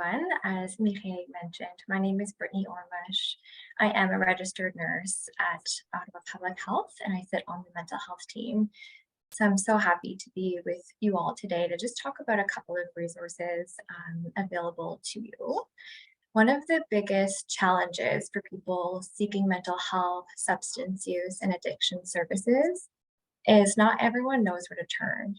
everyone. As Mireille mentioned, my name is Brittany Oremush. I am a registered nurse at Ottawa Public Health, and I sit on the mental health team. So I'm so happy to be with you all today to just talk about a couple of resources available to you. One of the biggest challenges for people seeking mental health, substance use, and addiction services is not everyone knows where to turn.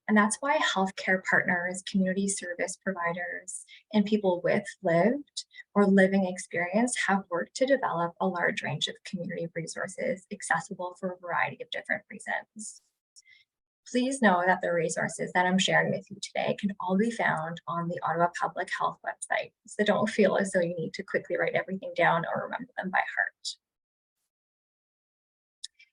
And that's why healthcare partners, community service providers, and people with lived or living experience have worked to develop a large range of community resources accessible for a variety of different reasons. Please know that the resources that I'm sharing with you today can all be found on the Ottawa Public Health website, so don't feel as though you need to quickly write everything down or remember them by heart.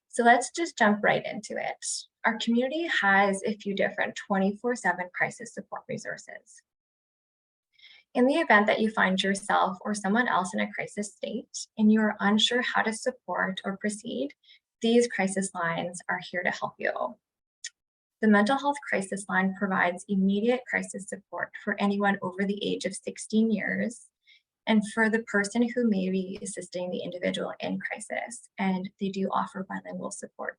So let's just jump right into it. Our community has a few different 24/7 crisis support resources. In the event that you find yourself or someone else in a crisis state and you are unsure how to support or proceed, these crisis lines are here to help you. The Mental Health Crisis Line provides immediate crisis support for anyone over the age of 16 years and for the person who may be assisting the individual in crisis, and they do offer bilingual supports.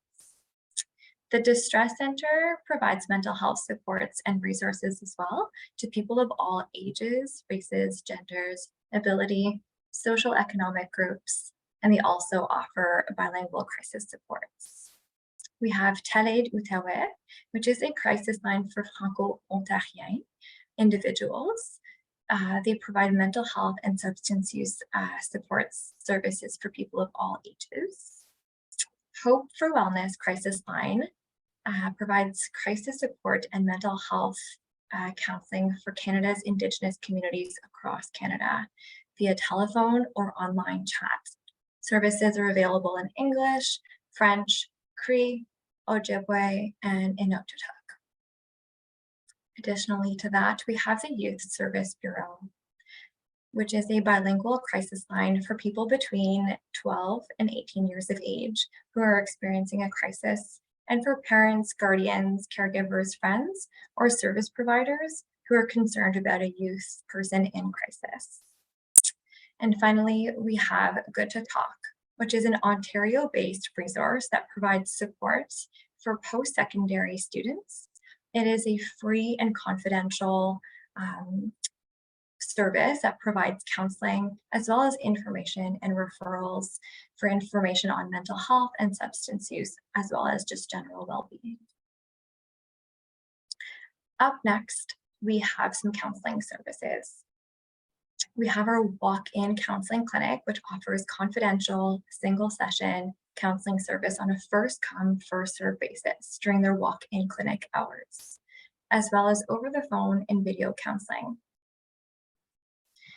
The Distress Center provides mental health supports and resources as well to people of all ages, races, genders, ability, social economic groups, and they also offer bilingual crisis supports. We have Talaid Outaouais, which is a crisis line for Franco-Ontariens individuals. They provide mental health and substance use support services for people of all ages. Hope for Wellness Crisis Line provides crisis support and mental health counseling for Canada's Indigenous communities across Canada via telephone or online chat. Services are available in English, French, Cree, Ojibwe, and Inuktitut. Additionally to that, we have the Youth Service Bureau, which is a bilingual crisis line for people between 12 and 18 years of age who are experiencing a crisis, and for parents, guardians, caregivers, friends, or service providers who are concerned about a youth person in crisis. And finally, we have Good to Talk, which is an Ontario-based resource that provides support for post-secondary students. It is a free and confidential service that provides counseling as well as information and referrals for information on mental health and substance use, as well as just general well-being. Up next, we have some counseling services. We have our walk-in counseling clinic, which offers confidential single session counseling service on a first come, first served basis during their walk-in clinic hours, as well as over the phone and video counseling.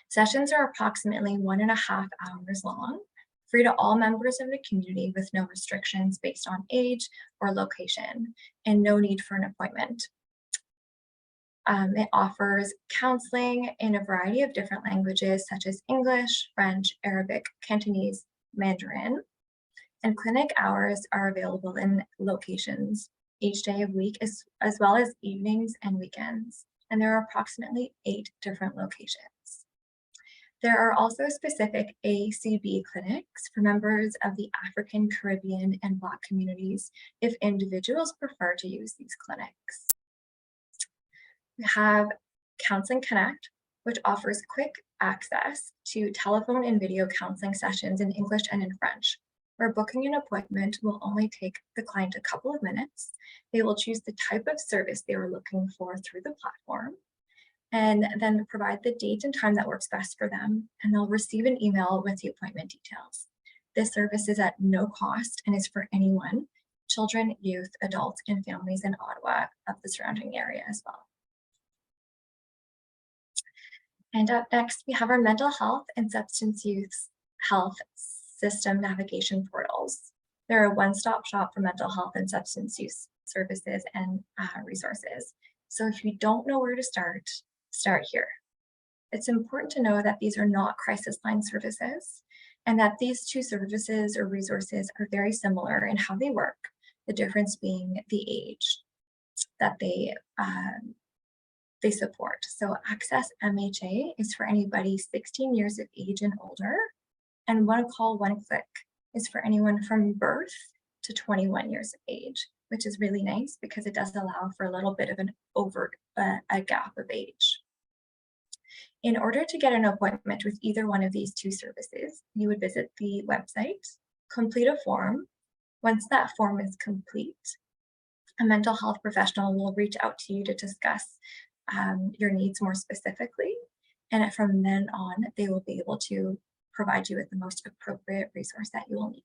Sessions are approximately 1.5 hours long, free to all members of the community with no restrictions based on age or location, and no need for an appointment. It offers counseling in a variety of different languages such as English, French, Arabic, Cantonese, Mandarin, and clinic hours are available in locations each day of week as well as evenings and weekends, and there are approximately 8 different locations. There are also specific ACB clinics for members of the African, Caribbean, and Black communities if individuals prefer to use these clinics. We have Counseling Connect, which offers quick access to telephone and video counseling sessions in English and in French, where booking an appointment will only take the client a couple of minutes. They will choose the type of service they are looking for through the platform, and then provide the date and time that works best for them, and they'll receive an email with the appointment details. This service is at no cost and is for anyone, children, youth, adults, and families in Ottawa of the surrounding area as well. And up next, we have our mental health and substance use health system navigation portals. They're a one-stop shop for mental health and substance use services and resources. So if you don't know where to start here. It's important to know that these are not crisis line services and that these two services or resources are very similar in how they work, the difference being the age that they they support. So Access MHA is for anybody 16 years of age and older, and One Call, One Click is for anyone from birth to 21 years of age, which is really nice because it does allow for a little bit of a gap of age. In order to get an appointment with either one of these two services, you would visit the website, complete a form. Once that form is complete, a mental health professional will reach out to you to discuss your needs more specifically. And from then on, they will be able to provide you with the most appropriate resource that you will need.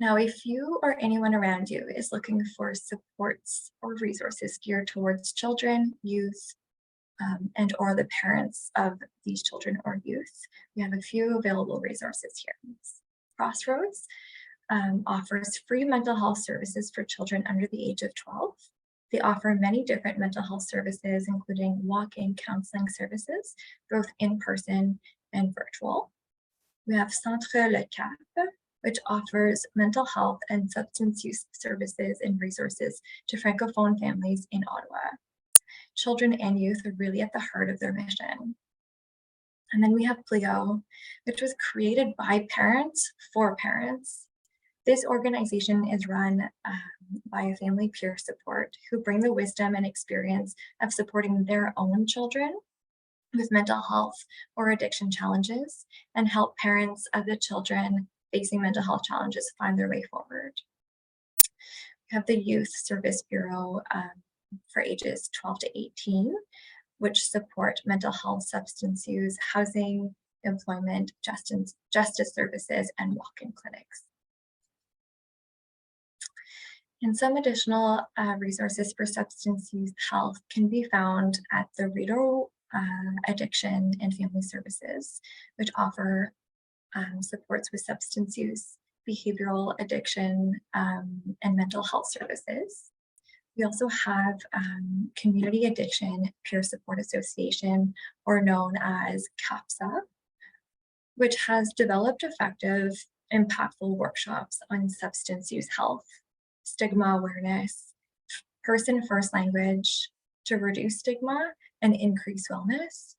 Now, if you or anyone around you is looking for supports or resources geared towards children, youth, and or the parents of these children or youth, we have a few available resources here. Crossroads offers free mental health services for children under the age of 12. They offer many different mental health services, including walk-in counseling services, both in person and virtual. We have Centre Le Cap, which offers mental health and substance use services and resources to Francophone families in Ottawa. Children and youth are really at the heart of their mission. And then we have Pleo, which was created by parents for parents. This organization is run by a family peer support who bring the wisdom and experience of supporting their own children with mental health or addiction challenges and help parents of the children facing mental health challenges find their way forward. We have the Youth Service Bureau for ages 12 to 18, which support mental health, substance use, housing, employment, justice services, and walk-in clinics. And some additional resources for substance use health can be found at the Rideau Addiction and Family Services, which offer supports with substance use, behavioral addiction, and mental health services. We also have Community Addiction Peer Support Association, or known as CAPSA, which has developed effective, impactful workshops on substance use health, stigma awareness, person-first language to reduce stigma and increase wellness.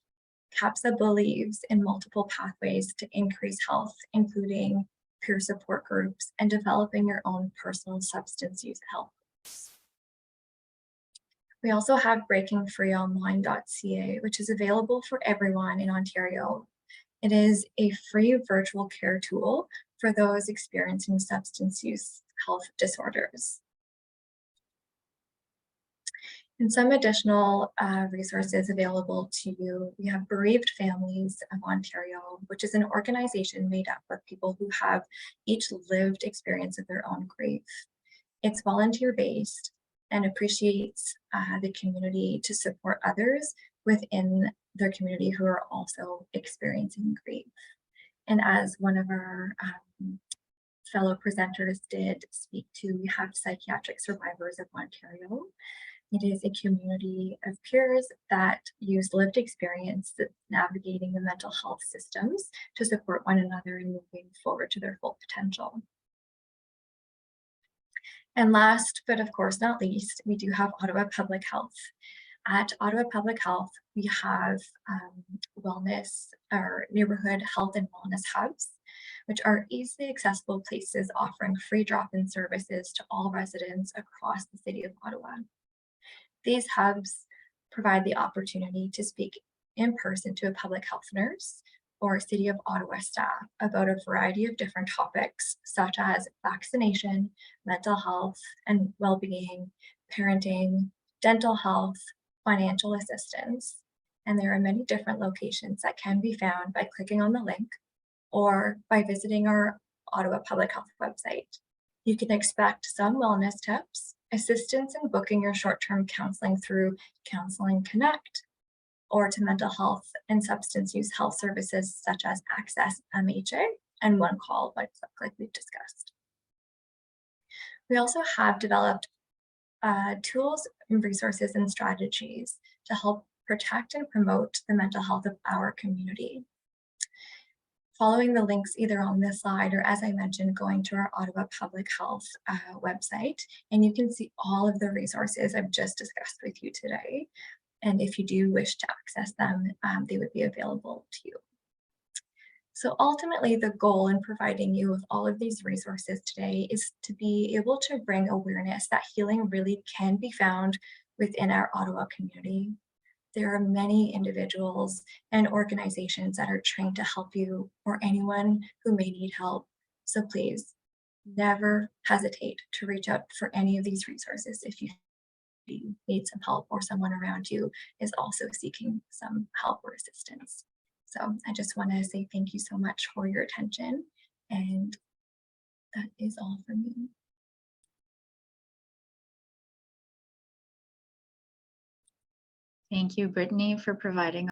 CAPSA believes in multiple pathways to increase health, including peer support groups and developing your own personal substance use health. We also have breakingfreeonline.ca, which is available for everyone in Ontario. It is a free virtual care tool for those experiencing substance use health disorders. And some additional resources available to you. We have Bereaved Families of Ontario, which is an organization made up of people who have each lived experience of their own grief. It's volunteer-based and appreciates the community to support others within their community who are also experiencing grief. And as one of our fellow presenters did speak to, we have Psychiatric Survivors of Ontario. It is a community of peers that use lived experience navigating the mental health systems to support one another in moving forward to their full potential. And last, but of course not least, we do have Ottawa Public Health. At Ottawa Public Health, we have wellness or neighborhood health and wellness hubs, which are easily accessible places offering free drop-in services to all residents across the city of Ottawa. These hubs provide the opportunity to speak in person to a public health nurse or City of Ottawa staff about a variety of different topics, such as vaccination, mental health and well-being, parenting, dental health, financial assistance. And there are many different locations that can be found by clicking on the link or by visiting our Ottawa Public Health website. You can expect some wellness tips, assistance in booking your short-term counseling through Counseling Connect, or to mental health and substance use health services such as Access MHA and One Call, like we've discussed. We also have developed tools, resources, and strategies to help protect and promote the mental health of our community. following the links either on this slide or, as I mentioned, going to our Ottawa Public Health website, and you can see all of the resources I've just discussed with you today. And if you do wish to access them, they would be available to you. So ultimately, the goal in providing you with all of these resources today is to be able to bring awareness that healing really can be found within our Ottawa community. There are many individuals and organizations that are trained to help you or anyone who may need help. So please never hesitate to reach out for any of these resources if you need some help or someone around you is also seeking some help or assistance. So I just want to say thank you so much for your attention, and that is all for me. Thank you, Brittany, for providing